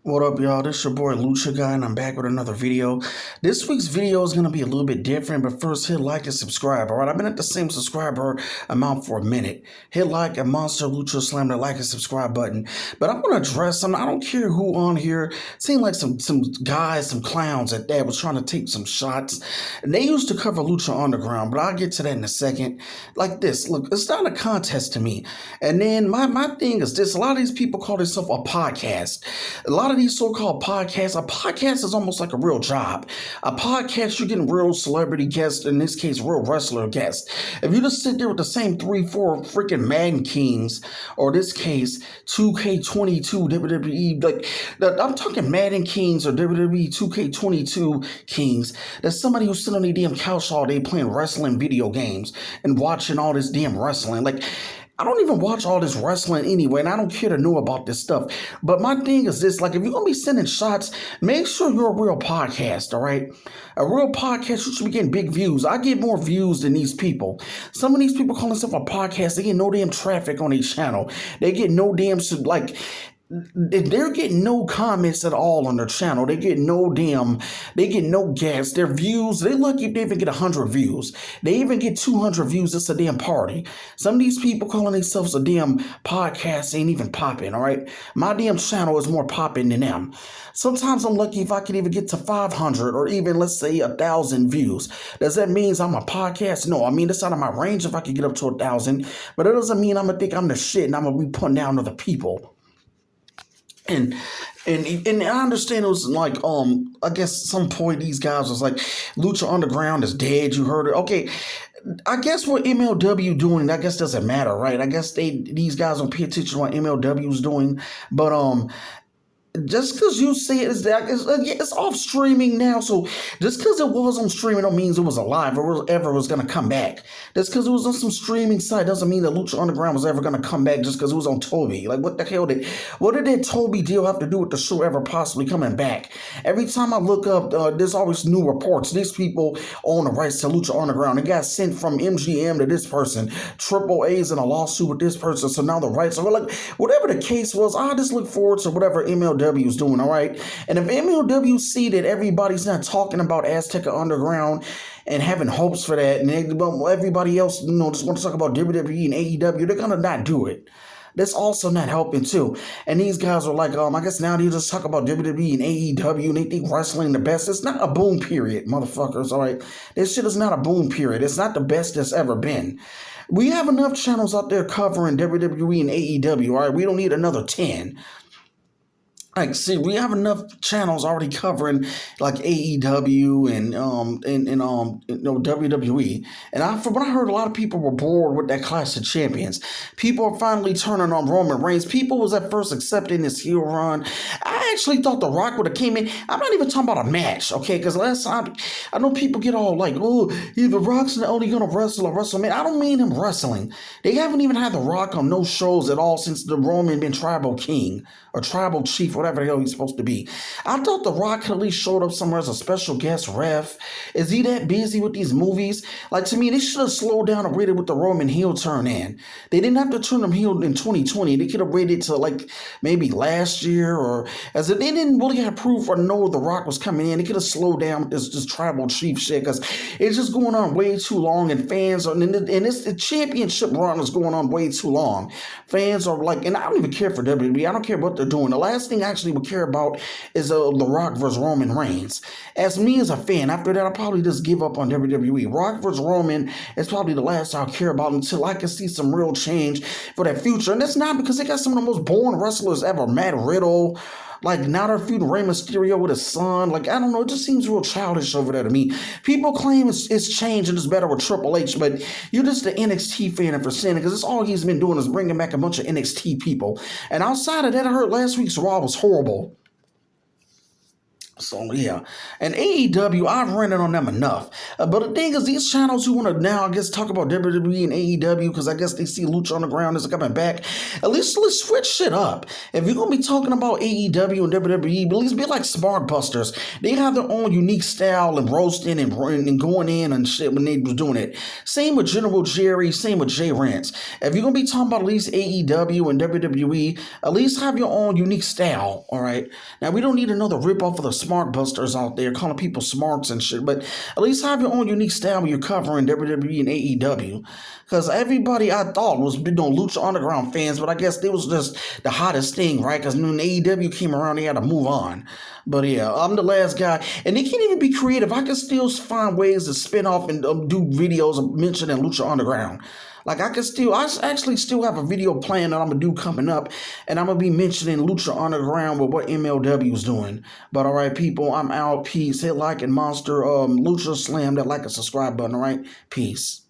What up, y'all? This your boy Lucha guy, and I'm back with another video. This week's video is going to be a little bit different, but first hit like and subscribe, alright? I've been at the same subscriber amount for a minute. Hit like and Monster Lucha slam the like and subscribe button. But I'm going to address something. I don't care who on here. Seemed like some guys, some clowns at that was trying to take some shots. And they used to cover Lucha Underground, but I'll get to that in a second. Like this, look, it's not a contest to me. And then my thing is this, a lot of these people call themselves a podcast. A lot of these so-called podcasts, a podcast is almost like a real job. A podcast, you're getting real celebrity guests, in this case, real wrestler guests. If you just sit there with the same 3-4 freaking Madden Kings, or this case, 2K22 WWE, like I'm talking Madden Kings or WWE 2K22 Kings, that's somebody who's sitting on their damn couch all day playing wrestling video games and watching all this damn wrestling. Like, I don't even watch all this wrestling anyway, and I don't care to know about this stuff. But my thing is this, like, if you're going to be sending shots, make sure you're a real podcast, all right? A real podcast, you should be getting big views. I get more views than these people. Some of these people call themselves a podcast, they get no damn traffic on their channel. They get no damn, like, they're getting no comments at all on their channel. They get no guests. Their views, they're lucky if they even get 100 views. They even get 200 views. It's a damn party. Some of these people calling themselves a damn podcast ain't even popping, all right? My damn channel is more popping than them. Sometimes I'm lucky if I can even get to 500 or even, let's say, 1,000 views. Does that mean I'm a podcast? No, I mean, it's out of my range if I can get up to 1,000, but it doesn't mean I'm going to think I'm the shit and I'm going to be putting down other people. And I understand it was like, I guess some point these guys was like, Lucha Underground is dead, you heard it. Okay, I guess what MLW doing, I guess doesn't matter, right? I guess these guys don't pay attention to what MLW's doing, but just because you see it, it's off streaming now. So just because it was on streaming don't mean it was alive or ever was going to come back. Just because it was on some streaming site doesn't mean that Lucha Underground was ever going to come back just because it was on Toby. Like, what the hell what did that Toby deal have to do with the show ever possibly coming back? Every time I look up, there's always new reports. These people own the rights to Lucha Underground. It got sent from MGM to this person. Triple A's in a lawsuit with this person. So now the rights are like, whatever the case was, I just look forward to whatever MLW is doing, all right? And if MLW see that everybody's not talking about Azteca Underground and having hopes for that, and everybody else, just want to talk about WWE and AEW, they're gonna not do it. That's also not helping too. And these guys are like, I guess now they just talk about WWE and AEW and they think wrestling the best. It's not a boom period, motherfuckers, all right? This shit is not a boom period. It's not the best that's ever been. We have enough channels out there covering WWE and AEW, all right? We don't need another 10. Like, see, we have enough channels already covering like AEW and WWE. And from what I heard, a lot of people were bored with that Clash of Champions. People are finally turning on Roman Reigns. People was at first accepting this heel run. I actually thought The Rock would have came in. I'm not even talking about a match, okay? Because last time, I know people get all like, oh, The Rock's not only going to wrestle or WrestleMania. I don't mean him wrestling. They haven't even had The Rock on no shows at all since the Roman been tribal king or tribal chief, whatever the hell he's supposed to be. I thought The Rock at least showed up somewhere as a special guest ref. Is he that busy with these movies? Like, to me, they should have slowed down and waited with the Roman heel turn in. They didn't have to turn him heel in 2020. They could have waited till like maybe last year, or as if they didn't really have proof or know The Rock was coming in. They could have slowed down with this tribal chief shit, because it's just going on way too long, and fans are, and the championship run is going on way too long. Fans are like, and I don't even care for WWE. I don't care what they're doing. The last thing I actually would care about is The Rock versus Roman Reigns. As me as a fan, after that, I'll probably just give up on WWE. Rock versus Roman is probably the last I'll care about until I can see some real change for that future. And that's not because they got some of the most boring wrestlers ever. Matt Riddle, like, now they're feuding Rey Mysterio with his son. Like, I don't know, it just seems real childish over there to me. People claim it's changed and it's better with Triple H, but you're just an NXT fan for saying it, because it's all he's been doing is bringing back a bunch of NXT people. And outside of that, I heard last week's Raw was horrible. So yeah, and AEW, I've rented on them enough. But the thing is, these channels who want to now, I guess, talk about WWE and AEW because I guess they see Lucha Underground is coming back. At least let's switch shit up. If you're gonna be talking about AEW and WWE, at least be like Smart Busters. They have their own unique style and roasting and going in and shit when they was doing it. Same with General Jerry. Same with Jay Rance. If you're gonna be talking about at least AEW and WWE, at least have your own unique style. All right. Now we don't need another rip off of the Smart Busters out there calling people smarts and shit, but at least have your own unique style when you're covering WWE and AEW. Because everybody I thought was Lucha Underground fans, but I guess they was just the hottest thing, right? Because when AEW came around, they had to move on. But yeah, I'm the last guy, and they can't even be creative. I can still find ways to spin off and do videos mentioning Lucha Underground. Like I actually still have a video plan that I'm gonna do coming up, and I'm gonna be mentioning Lucha Underground with what MLW is doing. But all right, people, I'm out. Peace. Hit like and monster Lucha Slam that like and subscribe button. All right, peace.